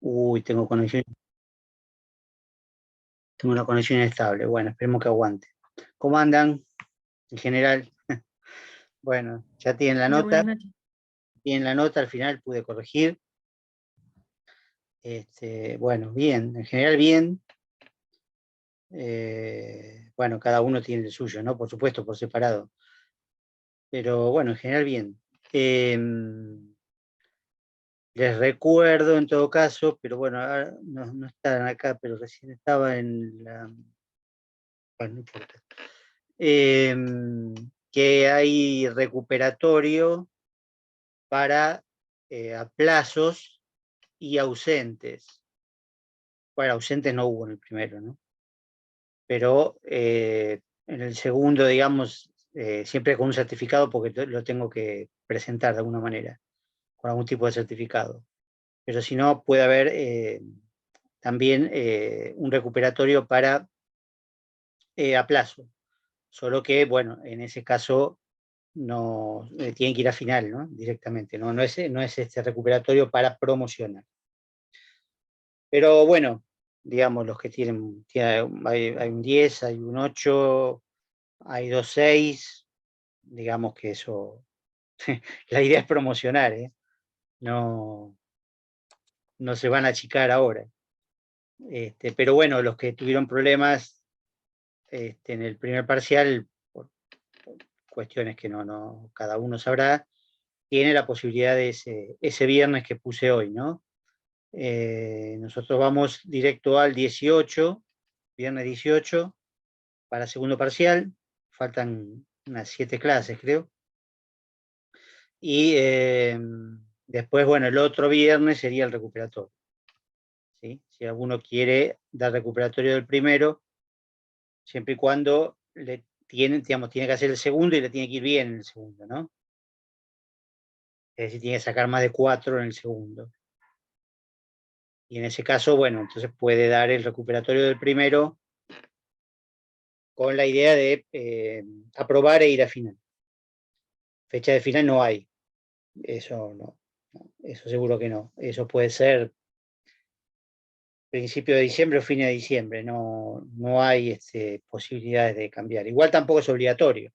Uy, tengo una conexión inestable. Bueno, esperemos que aguante. ¿Cómo andan en general? Bueno, ya tienen la Hola, nota. buenas noches. Tienen la nota, al final pude corregir. Bueno, bien, en general bien. Bueno, cada uno tiene el suyo, ¿no? Por supuesto, por separado. Pero bueno, en general bien. Eh, Les recuerdo en todo caso, pero bueno, ahora no están acá, pero recién estaba en la... Bueno, no importa. Eh, que hay recuperatorio para aplazos y ausentes. Bueno, ausentes no hubo en el primero, ¿no? Pero en el segundo, digamos, siempre con un certificado porque lo tengo que presentar de alguna manera, con algún tipo de certificado. Pero si no, puede haber también un recuperatorio para aplazo. Solo que, bueno, en ese caso no tienen que ir a final, ¿no? Directamente, ¿no? No es este recuperatorio para promocionar. Pero bueno, digamos, los que hay un 10, hay un 8, hay 2 6, digamos que eso, la idea es promocionar, ¿eh? No, no se van a achicar ahora. Pero bueno, los que tuvieron problemas en el primer parcial, por cuestiones que cada uno sabrá, tiene la posibilidad de ese viernes que puse hoy, ¿no? Nosotros vamos directo al 18, viernes 18, para segundo parcial, faltan unas 7 clases, creo. Y después, bueno, el otro viernes sería el recuperatorio. ¿Sí? Si alguno quiere dar recuperatorio del primero, siempre y cuando digamos, tiene que hacer el segundo y le tiene que ir bien en el segundo, ¿no? Es decir, tiene que sacar más de 4 en el segundo. Y en ese caso, bueno, entonces puede dar el recuperatorio del primero con la idea de aprobar e ir a final. Fecha de final no hay, eso no, eso seguro que no. Eso puede ser principio de diciembre o fin de diciembre, no hay posibilidades de cambiar. Igual tampoco es obligatorio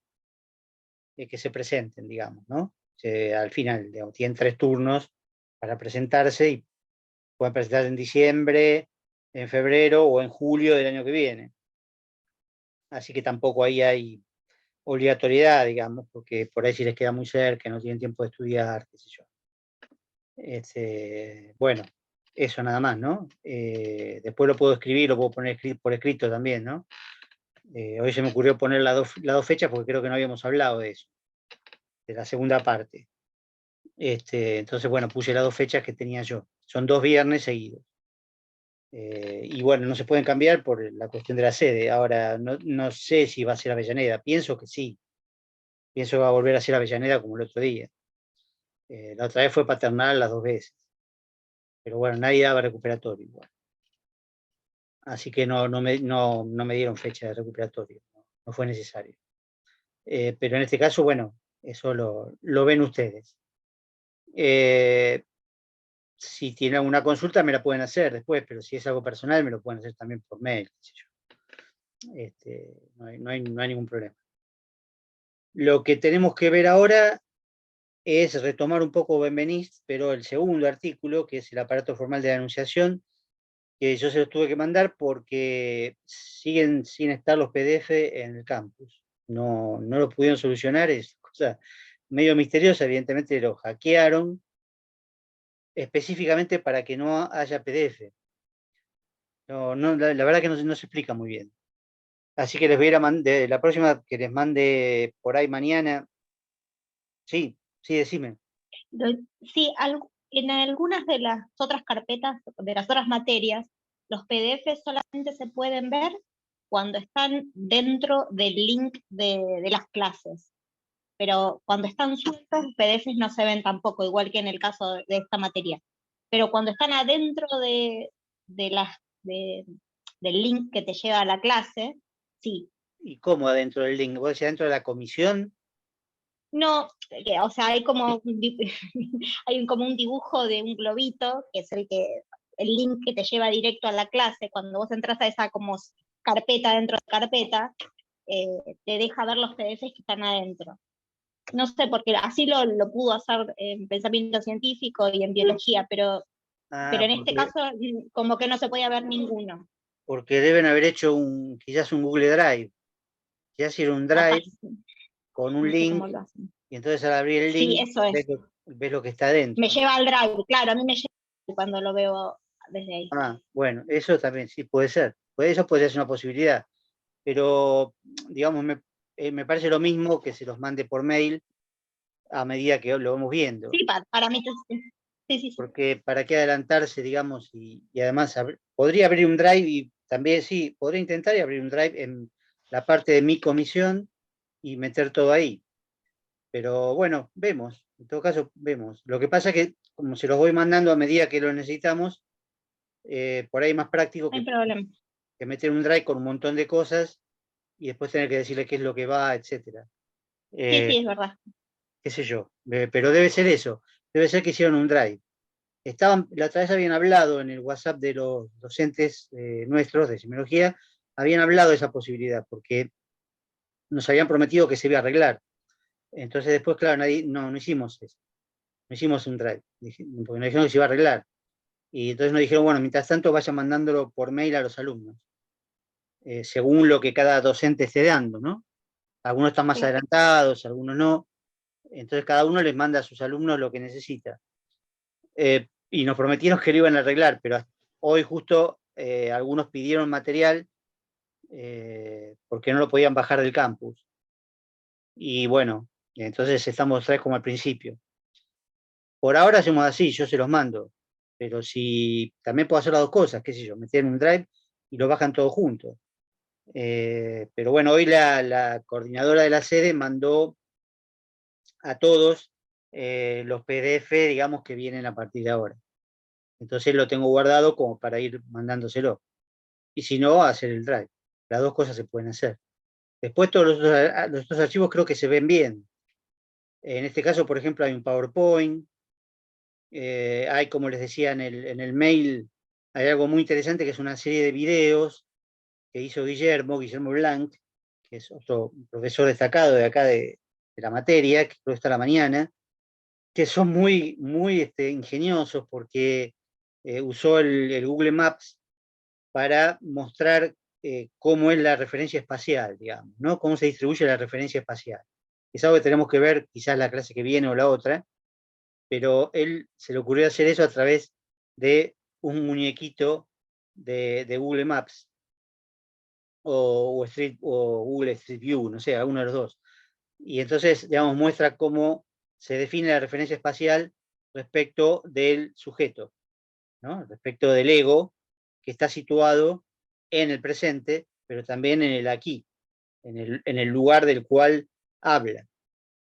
que se presenten, digamos, ¿no? Al final, digamos, tienen 3 turnos para presentarse y pueden presentarse en diciembre, en febrero o en julio del año que viene. Así que tampoco ahí hay obligatoriedad, digamos, porque por ahí si les queda muy cerca, no tienen tiempo de estudiar, qué sé yo. Bueno, eso nada más, ¿no? Después lo puedo escribir, lo puedo poner por escrito también, ¿no? Hoy se me ocurrió poner las dos fechas porque creo que no habíamos hablado de eso, de la segunda parte. Entonces, bueno, puse las 2 fechas que tenía yo. Son 2 viernes seguidos. Y bueno, no se pueden cambiar por la cuestión de la sede. Ahora, no sé si va a ser Avellaneda. Pienso que sí. Pienso que va a volver a ser Avellaneda como el otro día. La otra vez fue Paternal las 2 veces. Pero bueno, nadie daba recuperatorio igual. Así que no me dieron fecha de recuperatorio. No fue necesario. Pero en este caso, bueno, eso lo ven ustedes. Si tienen alguna consulta, me la pueden hacer después, pero si es algo personal, me lo pueden hacer también por mail, qué sé yo. No hay ningún problema. Lo que tenemos que ver ahora es retomar un poco Benveniste, pero el segundo artículo, que es el aparato formal de la anunciación, que yo se los tuve que mandar porque siguen sin estar los PDF en el campus. No lo pudieron solucionar, es cosa medio misteriosa, evidentemente lo hackearon específicamente para que no haya PDF. La verdad que no se explica muy bien. Así que les voy a ir la próxima que les mande por ahí mañana. Sí, sí, decime. Sí, en algunas de las otras carpetas, de las otras materias, los PDFs solamente se pueden ver cuando están dentro del link de las clases. Pero cuando están sueltos, los PDFs no se ven tampoco, igual que en el caso de esta materia. Pero cuando están adentro de las, de- del link que te lleva a la clase, sí. ¿Y cómo adentro del link? ¿Vos decís adentro de la comisión? No, o sea, hay como hay como un dibujo de un globito, que es el que el link que te lleva directo a la clase, cuando vos entras a esa como carpeta dentro de carpeta, te deja ver los PDFs que están adentro. No sé, porque así lo pudo hacer en pensamiento científico y en biología, pero en este caso como que no se podía ver ninguno. Porque deben haber hecho quizás un Google Drive. Quizás era un Drive con un link, y entonces al abrir el link, sí, eso es. Ves lo que está dentro. Me lleva al Drive, claro, a mí me lleva cuando lo veo desde ahí. Bueno, eso también sí puede ser. Eso podría ser una posibilidad. Pero, digamos, me parece lo mismo que se los mande por mail a medida que lo vamos viendo. Sí, para mí sí. Porque para qué adelantarse, digamos, y además podría abrir un Drive y también sí, podría intentar y abrir un Drive en la parte de mi comisión y meter todo ahí. Pero bueno, vemos, en todo caso vemos. Lo que pasa es que como se los voy mandando a medida que lo necesitamos, por ahí es más práctico que meter un Drive con un montón de cosas y después tener que decirle qué es lo que va, etcétera. Sí, es verdad. Qué sé yo, pero debe ser eso, debe ser que hicieron un Drive. La otra vez habían hablado en el WhatsApp de los docentes nuestros de semiología, habían hablado de esa posibilidad, porque nos habían prometido que se iba a arreglar. Entonces después, claro, no hicimos eso, no hicimos un Drive, porque nos dijeron que se iba a arreglar. Y entonces nos dijeron, bueno, mientras tanto vayan mandándolo por mail a los alumnos, según lo que cada docente esté dando, ¿no? Algunos están más adelantados, algunos no. Entonces cada uno les manda a sus alumnos lo que necesita. Y nos prometieron que lo iban a arreglar, pero hoy justo algunos pidieron material porque no lo podían bajar del campus. Y bueno, entonces estamos otra vez como al principio. Por ahora hacemos así, yo se los mando, pero si también puedo hacer las dos cosas, qué sé yo, meter en un Drive y lo bajan todos juntos. Pero bueno, hoy la coordinadora de la sede mandó a todos los PDF, digamos, que vienen a partir de ahora. Entonces lo tengo guardado como para ir mandándoselo. Y si no, hacer el Drive. Las dos cosas se pueden hacer. Después todos los otros archivos creo que se ven bien. En este caso, por ejemplo, hay un PowerPoint. Hay, como les decía en el mail, hay algo muy interesante que es una serie de videos que hizo Guillermo Blanc, que es otro profesor destacado de acá de la materia, que creo que está a la mañana, que son muy, muy ingeniosos porque usó el Google Maps para mostrar cómo es la referencia espacial, digamos, ¿no? Cómo se distribuye la referencia espacial. Es algo que tenemos que ver quizás la clase que viene o la otra, pero él se le ocurrió hacer eso a través de un muñequito de Google Maps o Google Street View, no sé, alguno de los dos. Y entonces, digamos, muestra cómo se define la referencia espacial respecto del sujeto, ¿no? Respecto del ego, que está situado en el presente, pero también en el aquí, en el lugar del cual habla,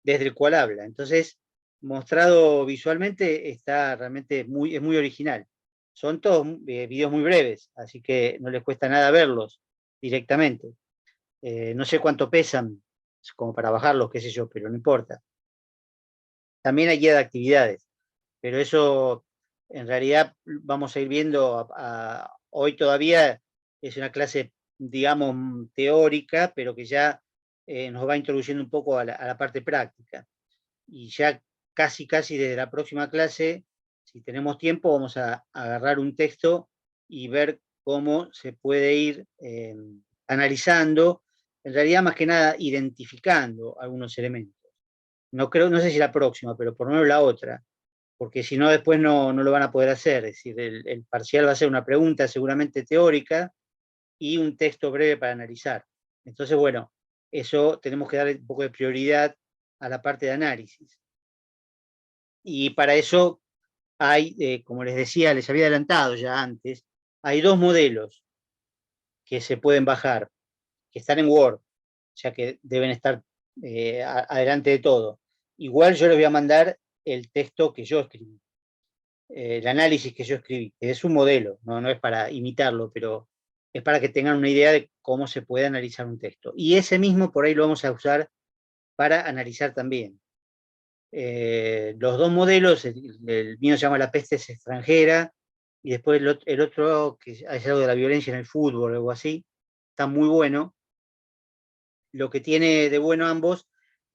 desde el cual habla. Entonces, mostrado visualmente, está realmente es muy original. Son todos videos muy breves, así que no les cuesta nada verlos directamente. No sé cuánto pesan, como para bajarlos, qué sé yo, pero no importa. También hay guía de actividades, pero eso en realidad vamos a ir viendo hoy todavía es una clase, digamos, teórica, pero que ya nos va introduciendo un poco a la parte práctica. Y ya casi desde la próxima clase, si tenemos tiempo, vamos a agarrar un texto y ver cómo se puede ir analizando, en realidad más que nada identificando algunos elementos. No sé si la próxima, pero por lo menos la otra, porque si no después no lo van a poder hacer. Es decir, el parcial va a ser una pregunta seguramente teórica y un texto breve para analizar. Entonces, bueno, eso tenemos que darle un poco de prioridad a la parte de análisis. Y para eso hay, como les decía, les había adelantado ya antes, hay dos modelos que se pueden bajar, que están en Word, ya que deben estar adelante de todo. Igual yo les voy a mandar el texto que yo escribí, el análisis que yo escribí, que es un modelo, no es para imitarlo, pero es para que tengan una idea de cómo se puede analizar un texto. Y ese mismo por ahí lo vamos a usar para analizar también. Los dos modelos, el mío se llama La peste es extranjera, y después el otro, que es algo de la violencia en el fútbol o algo así, está muy bueno. Lo que tiene de bueno ambos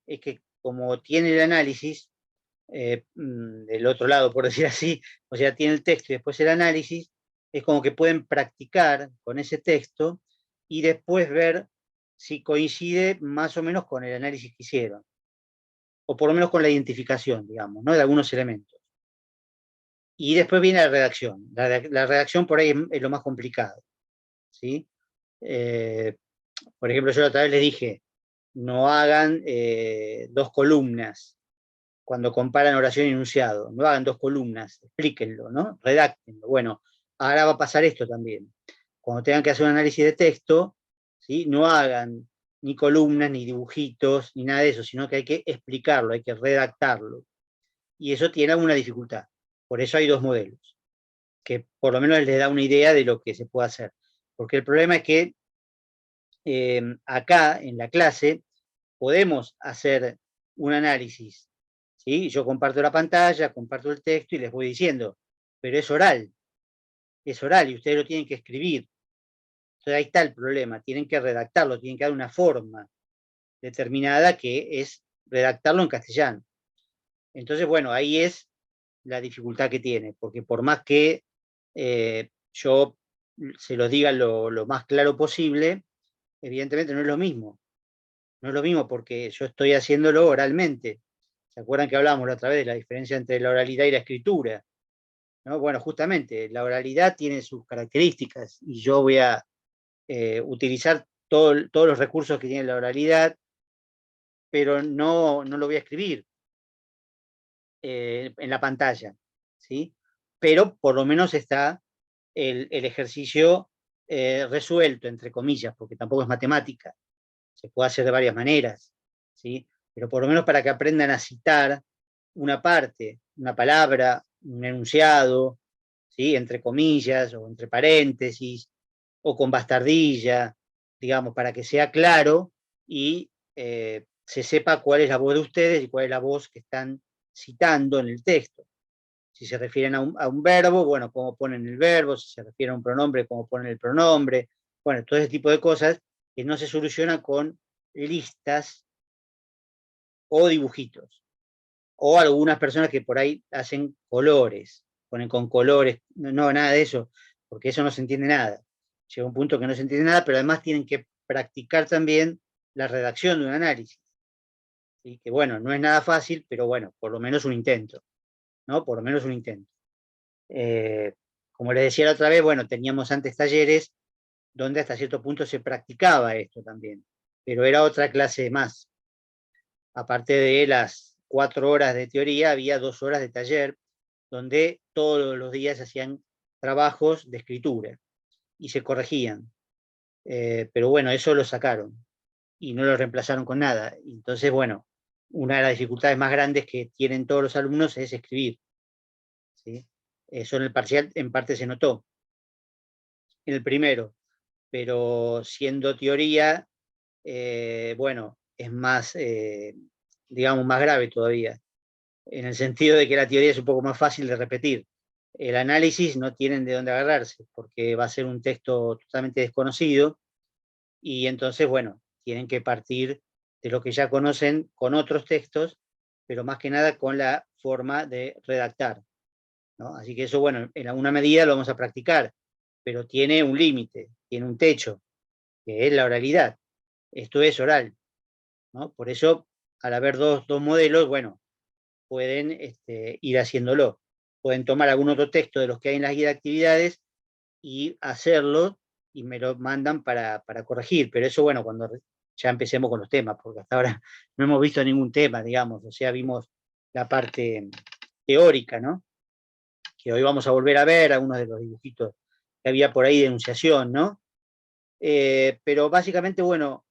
es que como tiene el análisis del otro lado, por decir así, o sea, tiene el texto y después el análisis, es como que pueden practicar con ese texto y después ver si coincide más o menos con el análisis que hicieron, o por lo menos con la identificación, digamos, ¿no? De algunos elementos. Y después viene la redacción. La redacción por ahí es lo más complicado, ¿sí? Por ejemplo, yo otra vez les dije, no hagan 2 columnas cuando comparan oración y enunciado. No hagan 2 columnas, explíquenlo, ¿no? Redáctenlo. Bueno, ahora va a pasar esto también. Cuando tengan que hacer un análisis de texto, ¿sí? No hagan ni columnas, ni dibujitos, ni nada de eso, sino que hay que explicarlo, hay que redactarlo. Y eso tiene alguna dificultad. Por eso hay 2 modelos, que por lo menos les da una idea de lo que se puede hacer. Porque el problema es que acá en la clase podemos hacer un análisis, ¿sí? Yo comparto la pantalla, comparto el texto y les voy diciendo, pero es oral y ustedes lo tienen que escribir. Entonces ahí está el problema, tienen que redactarlo, tienen que dar una forma determinada que es redactarlo en castellano. Entonces, bueno, ahí es la dificultad que tiene, porque por más que yo se lo diga lo más claro posible, evidentemente no es lo mismo. No es lo mismo porque yo estoy haciéndolo oralmente. ¿Se acuerdan que hablábamos la otra vez de la diferencia entre la oralidad y la escritura? ¿No? Bueno, justamente, la oralidad tiene sus características y yo voy a utilizar todos los recursos que tiene la oralidad, pero no lo voy a escribir en la pantalla, ¿sí? Pero por lo menos está el ejercicio resuelto, entre comillas, porque tampoco es matemática, se puede hacer de varias maneras, ¿sí? Pero por lo menos para que aprendan a citar una parte, una palabra, un enunciado, ¿sí? Entre comillas o entre paréntesis, o con bastardilla, digamos, para que sea claro y se sepa cuál es la voz de ustedes y cuál es la voz que están citando en el texto. Si se refieren a un verbo, bueno, cómo ponen el verbo, si se refieren a un pronombre, cómo ponen el pronombre, bueno, todo ese tipo de cosas que no se solucionan con listas o dibujitos. O algunas personas que por ahí hacen colores, ponen con colores, no, nada de eso, porque eso no se entiende nada. Llega un punto que no se entiende nada, pero además tienen que practicar también la redacción de un análisis. ¿Sí? Que bueno, no es nada fácil, pero bueno, por lo menos un intento, ¿no? Por lo menos un intento. Eh, como les decía la otra vez, bueno, teníamos antes talleres donde hasta cierto punto se practicaba esto también, pero era otra clase más. Aparte de las 4 horas de teoría, había 2 horas de taller, donde todos los días se hacían trabajos de escritura y se corregían. Pero bueno, eso lo sacaron y no lo reemplazaron con nada. Entonces, bueno, una de las dificultades más grandes que tienen todos los alumnos es escribir, ¿sí? Eso en el parcial en parte se notó, en el primero, pero siendo teoría, bueno, es más, digamos, más grave todavía, en el sentido de que la teoría es un poco más fácil de repetir. El análisis no tienen de dónde agarrarse, porque va a ser un texto totalmente desconocido, y entonces, bueno, tienen que partir de lo que ya conocen con otros textos, pero más que nada con la forma de redactar, ¿no? Así que eso, bueno, en alguna medida lo vamos a practicar, pero tiene un límite, tiene un techo, que es la oralidad. Esto es oral, ¿no? Por eso, al haber dos modelos, bueno, pueden ir haciéndolo. Pueden tomar algún otro texto de los que hay en las guías de actividades y hacerlo y me lo mandan para corregir. Pero eso, bueno, cuando ya empecemos con los temas, porque hasta ahora no hemos visto ningún tema, digamos. O sea, vimos la parte teórica, ¿no? Que hoy vamos a volver a ver algunos de los dibujitos que había por ahí de enunciación, ¿no? Pero básicamente, bueno,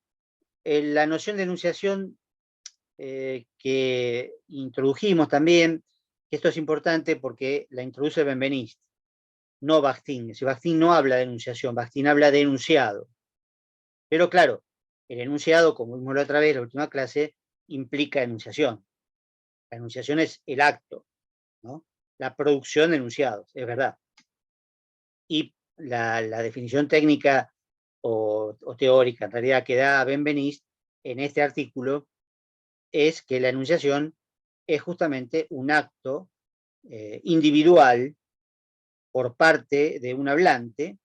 la noción de enunciación que introdujimos también, que esto es importante porque la introduce Benveniste, no Bakhtin. Si Bakhtin no habla de enunciación, Bakhtin habla de enunciado. Pero claro, el enunciado, como vimos la otra vez, la última clase, implica enunciación. La enunciación es el acto, ¿no? La producción de enunciados, es verdad. Y la definición técnica o teórica, en realidad, que da Benveniste en este artículo, es que la enunciación es justamente un acto individual por parte de un hablante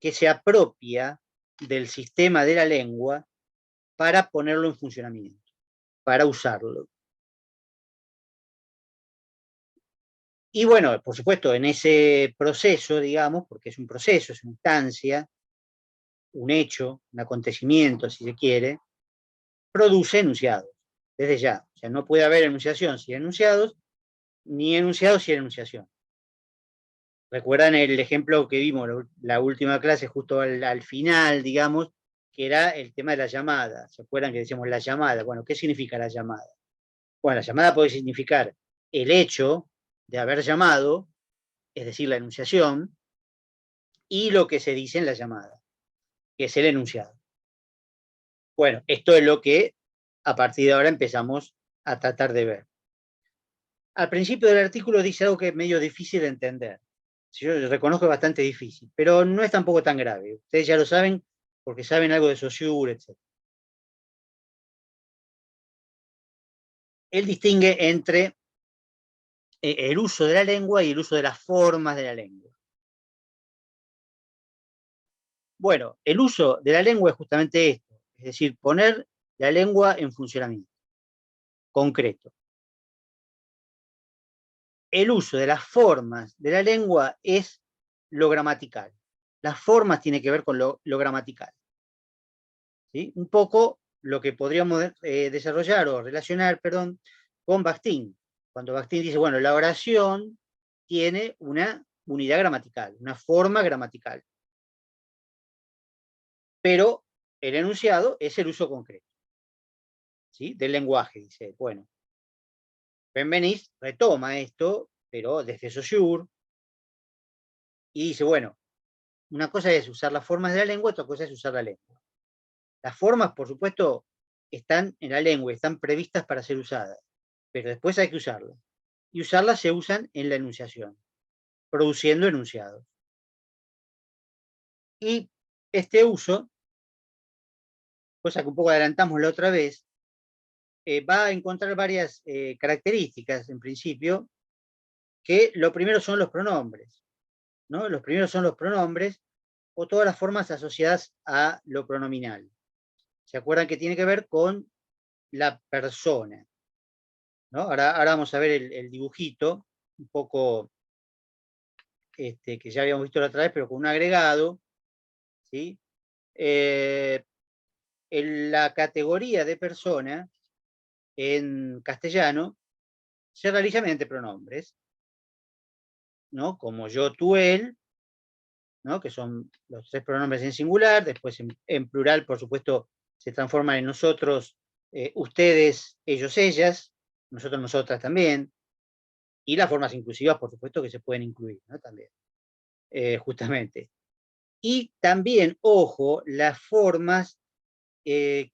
que se apropia del sistema de la lengua para ponerlo en funcionamiento, para usarlo. Y bueno, por supuesto, en ese proceso, digamos, porque es un proceso, es una instancia, un hecho, un acontecimiento, si se quiere, produce enunciados, desde ya. O sea, no puede haber enunciación sin enunciados, ni enunciados sin enunciación. ¿Recuerdan el ejemplo que vimos la última clase, justo al final, digamos, que era el tema de la llamada? ¿Se acuerdan que decíamos la llamada? Bueno, ¿qué significa la llamada? Bueno, la llamada puede significar el hecho de haber llamado, es decir, la enunciación, y lo que se dice en la llamada, que es el enunciado. Bueno, esto es lo que a partir de ahora empezamos a tratar de ver. Al principio del artículo dice algo que es medio difícil de entender. Yo reconozco que es bastante difícil, pero no es tampoco tan grave. Ustedes ya lo saben porque saben algo de Saussure, etc. Él distingue entre el uso de la lengua y el uso de las formas de la lengua. Bueno, el uso de la lengua es justamente esto, es decir, poner la lengua en funcionamiento concreto. El uso de las formas de la lengua es lo gramatical. Las formas tienen que ver con lo gramatical. ¿Sí? Un poco lo que podríamos desarrollar o relacionar, perdón, con Bakhtin. Cuando Bakhtin dice, bueno, la oración tiene una unidad gramatical, una forma gramatical. Pero el enunciado es el uso concreto, ¿sí? Del lenguaje, dice. Bueno, Benveniste retoma esto, pero desde Saussure, y dice, bueno, una cosa es usar las formas de la lengua, otra cosa es usar la lengua. Las formas, por supuesto, están en la lengua, están previstas para ser usadas, pero después hay que usarlas. Y usarlas se usan en la enunciación, produciendo enunciados. Y este uso, cosa que un poco adelantamos la otra vez, va a encontrar varias características, en principio, que lo primero son los pronombres, ¿no? Los primeros son los pronombres o todas las formas asociadas a lo pronominal. ¿Se acuerdan que tiene que ver con la persona? ¿No? Ahora vamos a ver el dibujito, un poco que ya habíamos visto la otra vez, pero con un agregado, ¿sí? En la categoría de persona, en castellano, se realiza mediante pronombres, ¿no? Como yo, tú, él, ¿no? Que son los tres pronombres en singular, después en plural, por supuesto, se transforman en nosotros, ustedes, ellos, ellas, nosotros, nosotras también, y las formas inclusivas, por supuesto, que se pueden incluir, ¿no? También, justamente. Y también, ojo, las formas que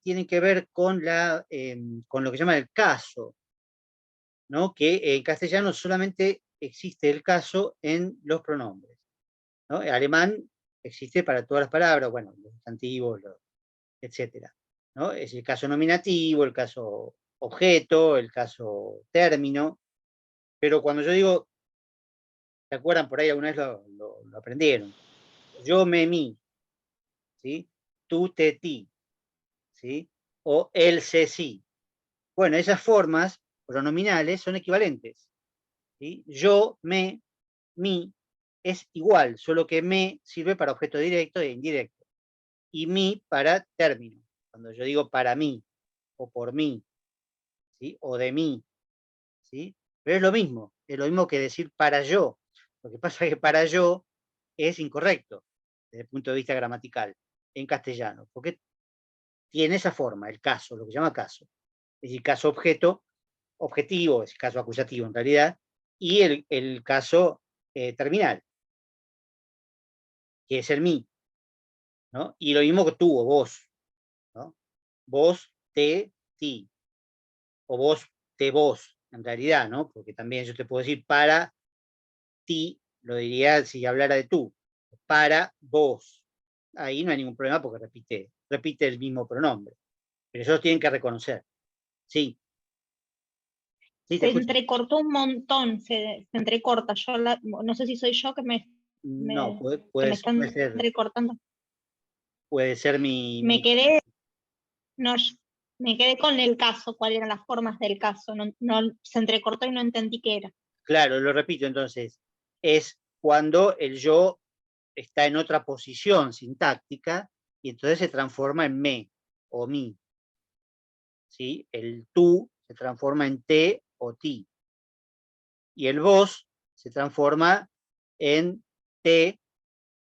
tienen que ver con lo que se llama el caso, ¿no? Que en castellano solamente existe el caso en los pronombres, ¿no? En alemán existe para todas las palabras, bueno, los sustantivos, etcétera, ¿no? Es el caso nominativo, el caso objeto, el caso término, pero cuando yo digo, ¿se acuerdan? Por ahí alguna vez lo aprendieron. Yo, me, mí, ¿sí? Tú, te, ti, ¿sí? O él, se, sí. Bueno, esas formas pronominales son equivalentes, ¿sí? Yo, me, mí, es igual, solo que me sirve para objeto directo e indirecto, y mí para término. Cuando yo digo para mí, o por mí, ¿sí? O de mí, ¿sí? Pero es lo mismo que decir para yo. Lo que pasa es que para yo es incorrecto desde el punto de vista gramatical en castellano, porque tiene esa forma, el caso, lo que se llama caso. Es decir, caso objeto, objetivo, es caso acusativo en realidad, y el caso terminal, que es el mí, ¿no? Y lo mismo que tú o vos, ¿no? Vos, te, ti, o vos, te, vos, en realidad, ¿no? Porque también yo te puedo decir para ti, lo diría si hablara de tú. Para vos. Ahí no hay ningún problema porque repite el mismo pronombre. Pero ellos tienen que reconocer. Sí. Sí, te Se escucho. entrecortó un montón, se entrecorta. No sé si soy yo que No, que me puede están ser, entrecortando. puede ser Me quedé, no, me quedé con el caso, cuáles eran las formas del caso. Se entrecortó y no entendí qué era. Claro, lo repito entonces. Es cuando el yo está en otra posición sintáctica y entonces se transforma en me o mi. ¿Sí? El tú se transforma en te o ti. Y el vos se transforma en te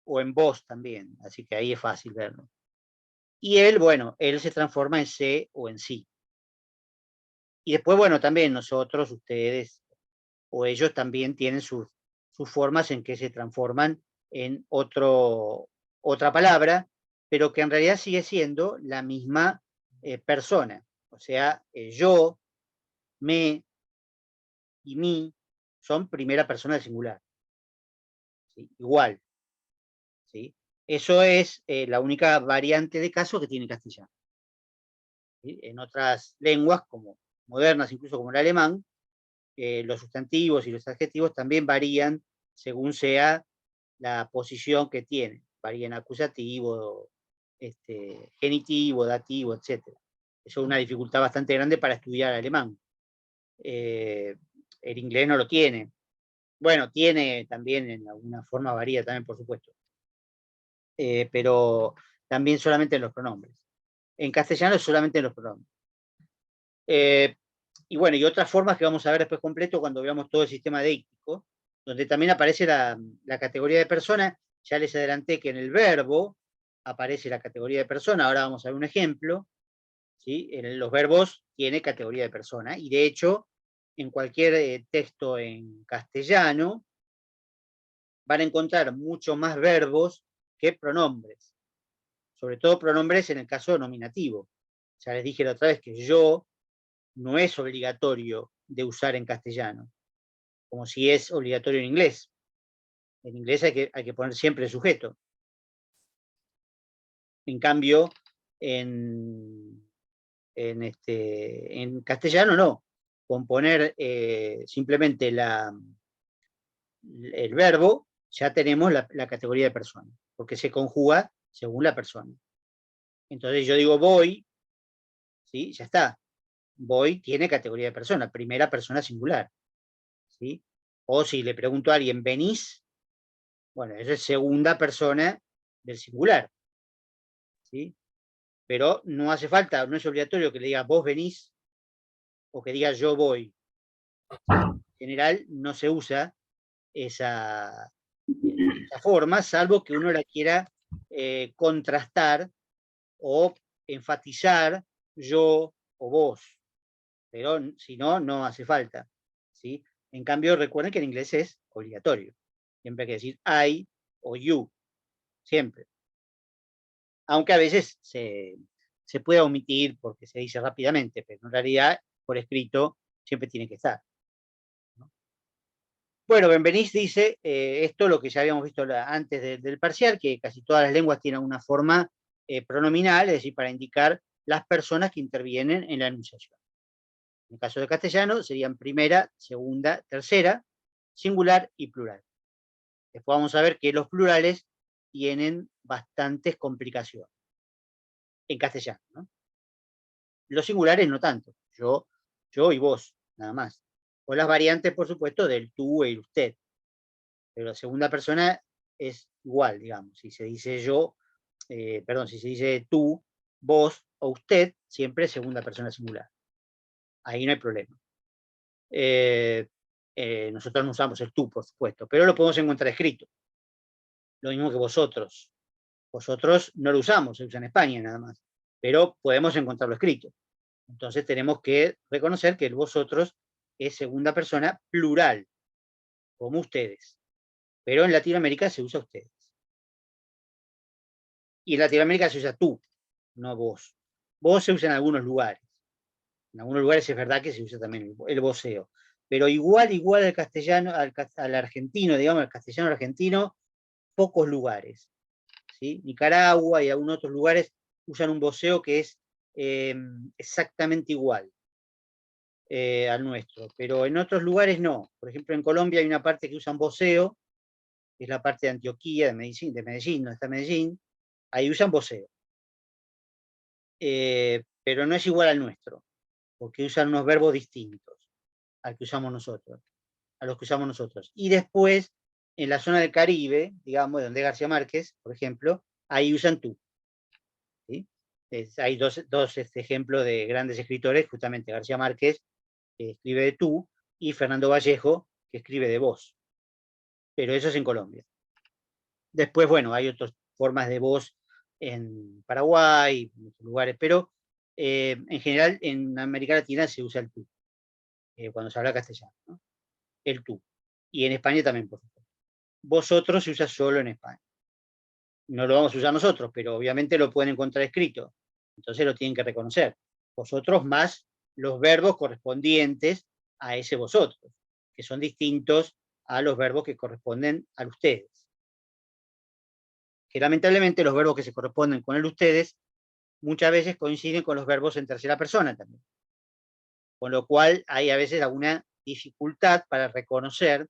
o en vos también. Así que ahí es fácil verlo. Y él, bueno, él se transforma en se o en sí. Y después, bueno, también nosotros, ustedes o ellos también tienen sus formas en que se transforman en otra palabra, pero que en realidad sigue siendo la misma persona. O sea, yo, me y mi son primera persona del singular. ¿Sí? Igual. ¿Sí? Eso es la única variante de caso que tiene castellano. ¿Sí? En otras lenguas, como modernas, incluso como el alemán, los sustantivos y los adjetivos también varían según sea la posición que tienen. Varía en acusativo, genitivo, dativo, etc. Eso es una dificultad bastante grande para estudiar alemán. El inglés no lo tiene. Bueno, tiene también, en alguna forma varía también, por supuesto. Pero también solamente en los pronombres. En castellano es solamente en los pronombres. Y bueno, y otras formas que vamos a ver después completo cuando veamos todo el sistema deíctico, donde también aparece la categoría de persona. Ya les adelanté que en el verbo aparece la categoría de persona. Ahora vamos a ver un ejemplo. ¿Sí? En los verbos tiene categoría de persona. Y de hecho, en cualquier texto en castellano, van a encontrar mucho más verbos que pronombres. Sobre todo pronombres en el caso nominativo. Ya les dije la otra vez que yo no es obligatorio de usar en castellano, como si es obligatorio en inglés. En inglés hay que poner siempre el sujeto. En cambio, en castellano no. Con poner simplemente el verbo, ya tenemos la categoría de persona, porque se conjuga según la persona. Entonces yo digo voy, ¿sí? Ya está. Voy tiene categoría de persona, primera persona singular. ¿Sí? O si le pregunto a alguien, ¿venís? Bueno, eso es segunda persona del singular. ¿Sí? Pero no hace falta, no es obligatorio que le diga vos venís o que diga yo voy. En general no se usa esa forma, salvo que uno la quiera contrastar o enfatizar yo o vos. Pero si no, no hace falta. ¿Sí? En cambio, recuerden que en inglés es obligatorio. Siempre hay que decir I o you. Siempre. Aunque a veces se puede omitir porque se dice rápidamente, pero en realidad, por escrito, siempre tiene que estar. ¿No? Bueno, Benveniste dice esto, lo que ya habíamos visto antes del parcial, que casi todas las lenguas tienen una forma pronominal, es decir, para indicar las personas que intervienen en la enunciación. En el caso de castellano serían primera, segunda, tercera, singular y plural. Después vamos a ver que los plurales tienen bastantes complicaciones en castellano, ¿no? Los singulares no tanto, yo y vos, nada más. O las variantes, por supuesto, del tú y el usted. Pero la segunda persona es igual, digamos. Si se dice yo, perdón, si se dice tú, vos o usted, siempre es segunda persona singular. Ahí no hay problema. Nosotros no usamos el tú, por supuesto, pero lo podemos encontrar escrito. Lo mismo que vosotros. Vosotros no lo usamos, se usa en España nada más, pero podemos encontrarlo escrito. Entonces tenemos que reconocer que el vosotros es segunda persona plural, como ustedes. Pero en Latinoamérica se usa ustedes. Y en Latinoamérica se usa tú, no vos. Vos se usa en algunos lugares. En algunos lugares es verdad que se usa también el voceo. pero igual al castellano, al argentino, digamos, al castellano argentino, pocos lugares. ¿Sí? Nicaragua y algunos otros lugares usan un voceo que es exactamente igual al nuestro, pero en otros lugares no. Por ejemplo, en Colombia hay una parte que usan voceo, que es la parte de Antioquía, de Medellín, no está Medellín, ahí usan voceo. Pero no es igual al nuestro, porque usan unos verbos distintos al que usamos nosotros, a los que usamos nosotros. Y después, en la zona del Caribe, digamos, donde García Márquez, por ejemplo, ahí usan tú. ¿Sí? Hay dos ejemplos de grandes escritores, justamente García Márquez, que escribe de tú, y Fernando Vallejo, que escribe de vos. Pero eso es en Colombia. Después, bueno, hay otras formas de vos en Paraguay, en otros lugares, pero en general en América Latina se usa el tú, cuando se habla castellano, ¿no? El tú. Y en España también, por supuesto. Vosotros se usa solo en España. No lo vamos a usar nosotros, pero obviamente lo pueden encontrar escrito. Entonces lo tienen que reconocer. Vosotros más los verbos correspondientes a ese vosotros, que son distintos a los verbos que corresponden a ustedes. Que lamentablemente los verbos que se corresponden con el ustedes muchas veces coinciden con los verbos en tercera persona también. Con lo cual hay a veces alguna dificultad para reconocer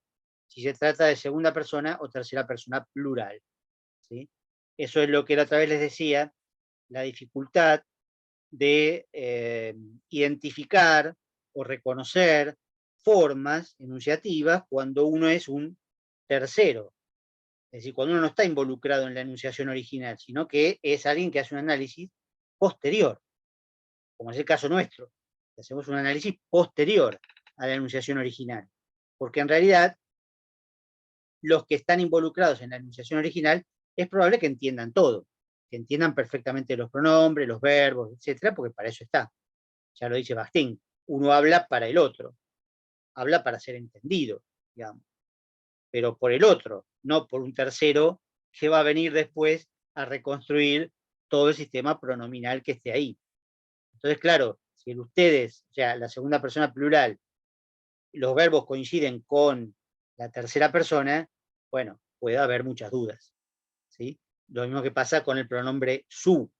si se trata de segunda persona o tercera persona plural. ¿Sí? Eso es lo que la otra vez les decía, la dificultad de identificar o reconocer formas enunciativas cuando uno es un tercero. Es decir, cuando uno no está involucrado en la enunciación original, sino que es alguien que hace un análisis posterior, como es el caso nuestro. Hacemos un análisis posterior a la enunciación original. Porque en realidad, los que están involucrados en la enunciación original es probable que entiendan todo, que entiendan perfectamente los pronombres, los verbos, etcétera, porque para eso está. Ya lo dice Bastián, uno habla para el otro, habla para ser entendido, digamos, pero por el otro, no por un tercero que va a venir después a reconstruir todo el sistema pronominal que esté ahí. Entonces, claro, si en ustedes, o sea, la segunda persona plural, los verbos coinciden con la tercera persona, bueno, puede haber muchas dudas. ¿Sí? Lo mismo que pasa con el pronombre su.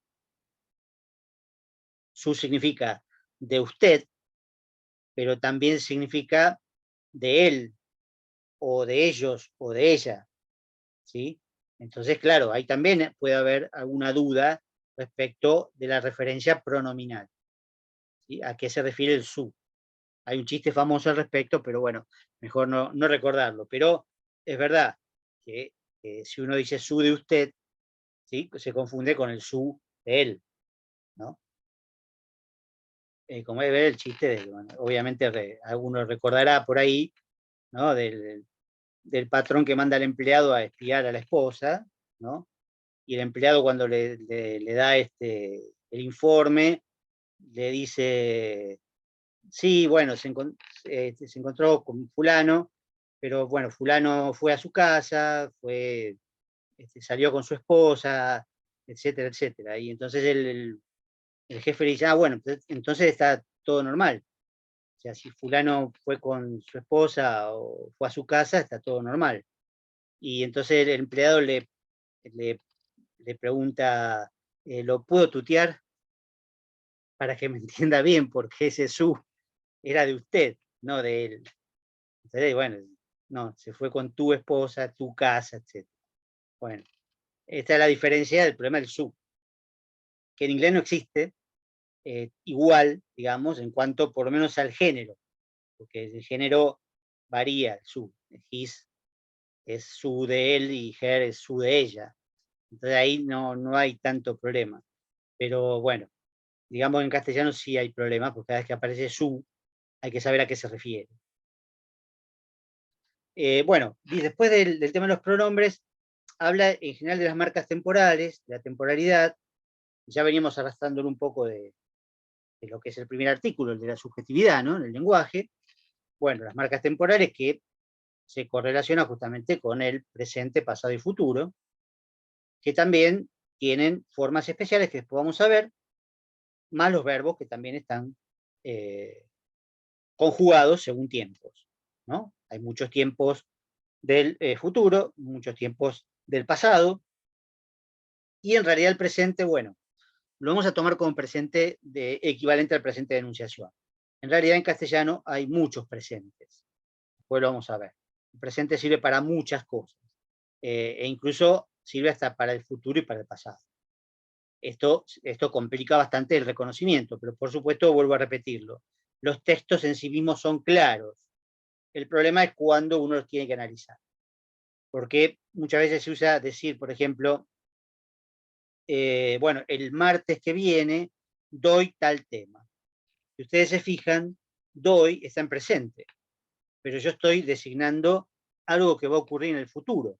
Su significa de usted, pero también significa de él, o de ellos, o de ella. ¿Sí? Entonces, claro, ahí también puede haber alguna duda respecto de la referencia pronominal. ¿Sí? ¿A qué se refiere el su? Hay un chiste famoso al respecto, pero bueno, mejor no recordarlo. Pero es verdad que si uno dice su de usted, ¿sí? Se confunde con el su de él, ¿no? Como debe ver el chiste, bueno, obviamente alguno recordará por ahí, ¿no? Del patrón que manda al empleado a espiar a la esposa, ¿no? Y el empleado cuando le da el informe, le dice, sí, bueno, se encontró con fulano, pero bueno, fulano fue a su casa, salió con su esposa, etcétera, etcétera. Y entonces el jefe le dice, ah, bueno, entonces está todo normal. O sea, si fulano fue con su esposa o fue a su casa, está todo normal. Y entonces el empleado le pregunta, ¿lo puedo tutear para que me entienda bien? Porque ese su era de usted, no de él. Entonces, bueno, no, se fue con tu esposa, tu casa, etc. Bueno, esta es la diferencia del problema del su, que en inglés no existe igual, digamos, en cuanto por lo menos al género, porque el género varía, el su, his es su de él y her es su de ella. Entonces ahí no hay tanto problema. Pero bueno, digamos en castellano sí hay problemas, porque cada vez que aparece su, hay que saber a qué se refiere. Bueno, y después del tema de los pronombres, habla en general de las marcas temporales, de la temporalidad. Ya veníamos arrastrándolo un poco de lo que es el primer artículo, el de la subjetividad, ¿no? En el lenguaje. Bueno, las marcas temporales que se correlacionan justamente con el presente, pasado y futuro, que también tienen formas especiales que después vamos a ver, más los verbos que también están conjugados según tiempos. ¿no? Hay muchos tiempos del futuro, muchos tiempos del pasado, y en realidad el presente, bueno, lo vamos a tomar como presente equivalente al presente de enunciación. En realidad en castellano hay muchos presentes, después lo vamos a ver. El presente sirve para muchas cosas, e incluso sirve hasta para el futuro y para el pasado. Esto complica bastante el reconocimiento, pero por supuesto vuelvo a repetirlo. Los textos en sí mismos son claros. El problema es cuando uno los tiene que analizar. Porque muchas veces se usa decir, por ejemplo, bueno, el martes que viene doy tal tema. Si ustedes se fijan, doy está en presente, pero yo estoy designando algo que va a ocurrir en el futuro.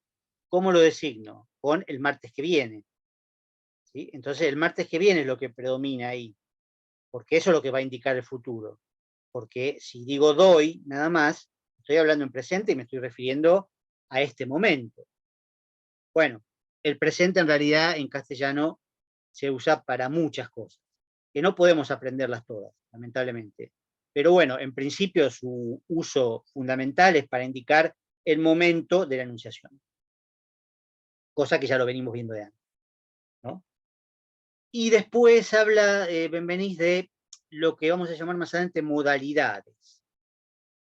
¿Cómo lo designo? Con el martes que viene. ¿Sí? Entonces el martes que viene es lo que predomina ahí, porque eso es lo que va a indicar el futuro. Porque si digo doy, nada más, estoy hablando en presente y me estoy refiriendo a este momento. Bueno, el presente en realidad en castellano se usa para muchas cosas, que no podemos aprenderlas todas, lamentablemente. Pero bueno, en principio su uso fundamental es para indicar el momento de la enunciación, cosa que ya lo venimos viendo de antes, ¿no? Y después habla Benveniste de lo que vamos a llamar más adelante modalidades,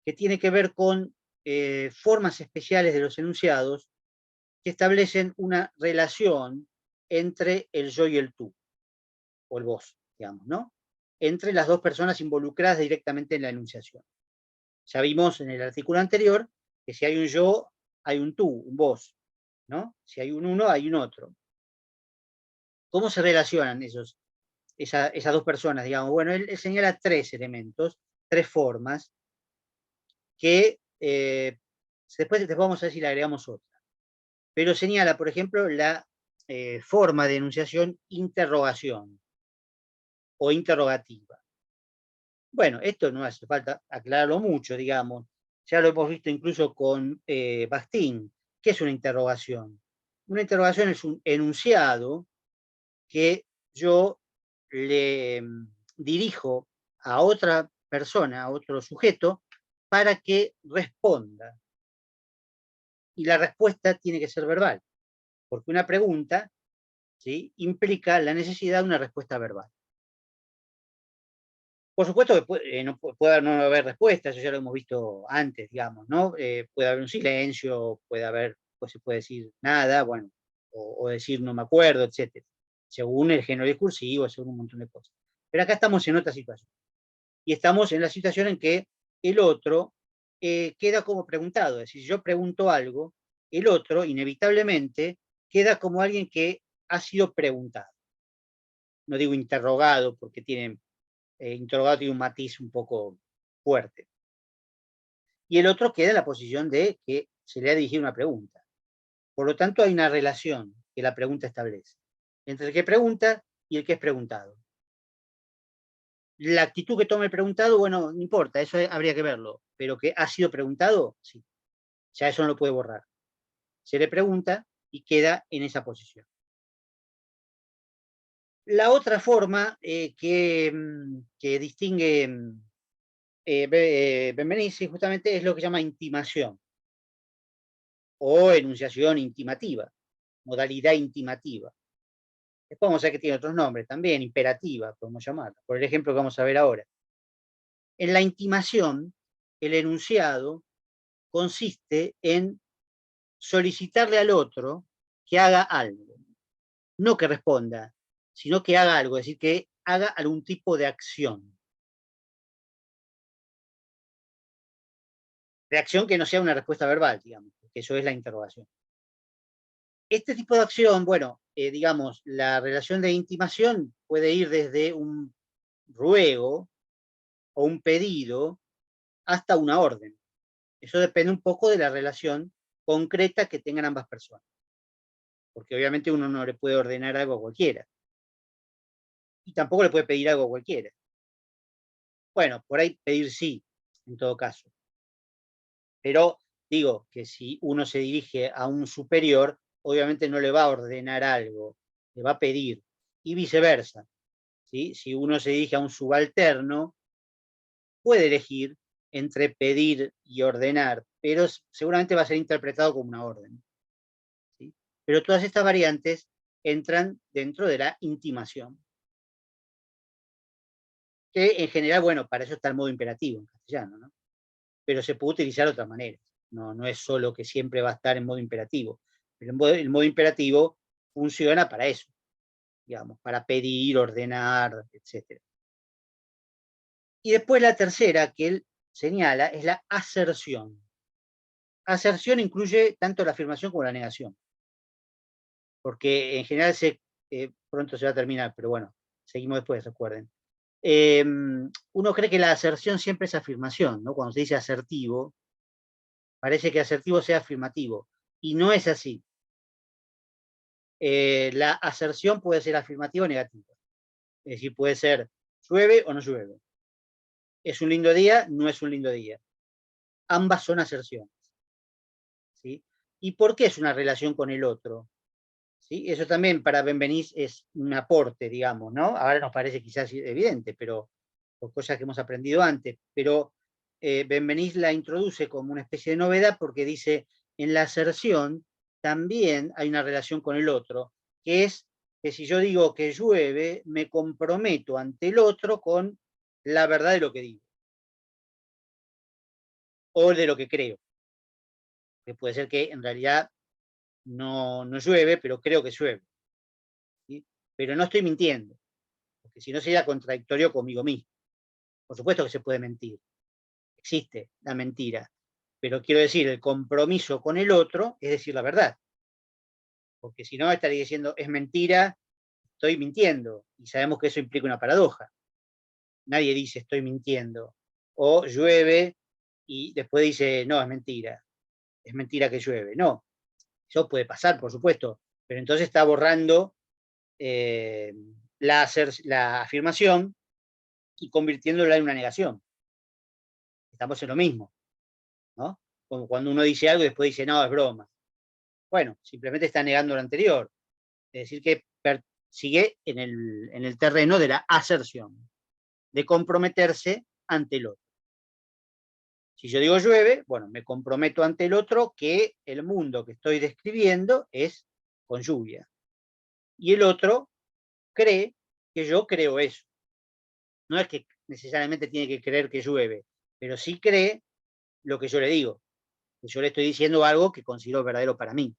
que tiene que ver con formas especiales de los enunciados que establecen una relación entre el yo y el tú, o el vos, digamos, ¿no? Entre las dos personas involucradas directamente en la enunciación. Ya vimos en el artículo anterior que si hay un yo, hay un tú, un vos, ¿no? Si hay un uno, hay un otro. ¿Cómo se relacionan esas dos personas, digamos? Bueno, él señala tres elementos, tres formas, que después vamos a ver si le agregamos otra. Pero señala, por ejemplo, la forma de enunciación interrogación o interrogativa. Bueno, esto no hace falta aclararlo mucho, digamos. Ya lo hemos visto incluso con Bakhtin. ¿Qué es una interrogación? Una interrogación es un enunciado que yo le dirijo a otra persona, a otro sujeto, para que responda. Y la respuesta tiene que ser verbal, porque una pregunta, ¿sí?, implica la necesidad de una respuesta verbal. Por supuesto que puede no haber respuesta, eso ya lo hemos visto antes, digamos, ¿no? Puede haber un silencio, puede haber, pues se puede decir nada, bueno, o decir no me acuerdo, etcétera, según el género discursivo, según un montón de cosas. Pero acá estamos en otra situación. Y estamos en la situación en que el otro queda como preguntado. Es decir, si yo pregunto algo, el otro, inevitablemente, queda como alguien que ha sido preguntado. No digo interrogado, porque interrogado tiene un matiz un poco fuerte. Y el otro queda en la posición de que se le ha dirigido una pregunta. Por lo tanto, hay una relación que la pregunta establece entre el que pregunta y el que es preguntado. La actitud que toma el preguntado, bueno, no importa, eso habría que verlo, pero que ha sido preguntado, sí, ya eso no lo puede borrar. Se le pregunta y queda en esa posición. La otra forma que distingue Benveniste justamente es lo que se llama intimación o enunciación intimativa, modalidad intimativa. Después vamos a ver que tiene otros nombres también, imperativa, podemos llamarla, por el ejemplo que vamos a ver ahora. En la intimación, el enunciado consiste en solicitarle al otro que haga algo, no que responda, sino que haga algo, es decir, que haga algún tipo de acción. De acción que no sea una respuesta verbal, digamos, porque eso es la interrogación. Este tipo de acción, bueno, digamos, la relación de intimación puede ir desde un ruego o un pedido hasta una orden. Eso depende un poco de la relación concreta que tengan ambas personas. Porque obviamente uno no le puede ordenar algo a cualquiera. Y tampoco le puede pedir algo a cualquiera. Bueno, por ahí pedir sí, en todo caso. Pero digo que si uno se dirige a un superior, obviamente no le va a ordenar algo, le va a pedir. Y viceversa. ¿Sí? Si uno se dirige a un subalterno, puede elegir, entre pedir y ordenar, pero seguramente va a ser interpretado como una orden. ¿Sí? Pero todas estas variantes entran dentro de la intimación. Que en general, bueno, para eso está el modo imperativo en castellano, ¿no? Pero se puede utilizar de otras maneras. No es solo que siempre va a estar en modo imperativo. Pero el modo imperativo funciona para eso, digamos, para pedir, ordenar, etc. Y después la tercera que él señala es la aserción. Aserción incluye tanto la afirmación como la negación. Porque en general pronto se va a terminar, pero bueno, seguimos después, recuerden. Uno cree que la aserción siempre es afirmación, ¿no? Cuando se dice asertivo, parece que asertivo sea afirmativo, y no es así. La aserción puede ser afirmativa o negativa. Es decir, puede ser llueve o no llueve. Es un lindo día, no es un lindo día. Ambas son aserciones. ¿Sí? ¿Y por qué es una relación con el otro? ¿Sí? Eso también para Benveniste es un aporte, digamos, ¿no? Ahora nos parece quizás evidente, pero por cosas que hemos aprendido antes, pero Benveniste la introduce como una especie de novedad porque dice, en la aserción también hay una relación con el otro, que es que si yo digo que llueve, me comprometo ante el otro con la verdad de lo que digo, o de lo que creo, que puede ser que en realidad no llueve, pero creo que llueve, ¿sí? Pero no estoy mintiendo, porque si no sería contradictorio conmigo mismo. Por supuesto que se puede mentir, existe la mentira, pero quiero decir, el compromiso con el otro es decir la verdad, porque si no estaría diciendo es mentira, estoy mintiendo, y sabemos que eso implica una paradoja. Nadie dice estoy mintiendo, o llueve y después dice no, es mentira que llueve. No, eso puede pasar, por supuesto, pero entonces está borrando la afirmación y convirtiéndola en una negación. Estamos en lo mismo, ¿no? Como cuando uno dice algo y después dice, no, es broma. Bueno, simplemente está negando lo anterior. Es decir, que sigue en el terreno de la aserción, de comprometerse ante el otro. Si yo digo llueve, bueno, me comprometo ante el otro que el mundo que estoy describiendo es con lluvia. Y el otro cree que yo creo eso. No es que necesariamente tiene que creer que llueve, pero sí cree lo que yo le digo. Que yo le estoy diciendo algo que considero verdadero para mí.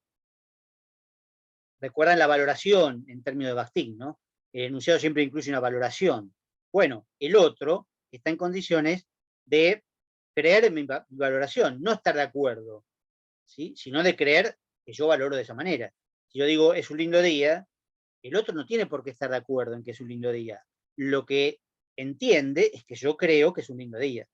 Recuerdan la valoración en términos de Bakhtin, ¿no? El enunciado siempre incluye una valoración. Bueno, el otro está en condiciones de creer en mi valoración, no estar de acuerdo, ¿sí? Sino de creer que yo valoro de esa manera. Si yo digo es un lindo día, el otro no tiene por qué estar de acuerdo en que es un lindo día. Lo que entiende es que yo creo que es un lindo día.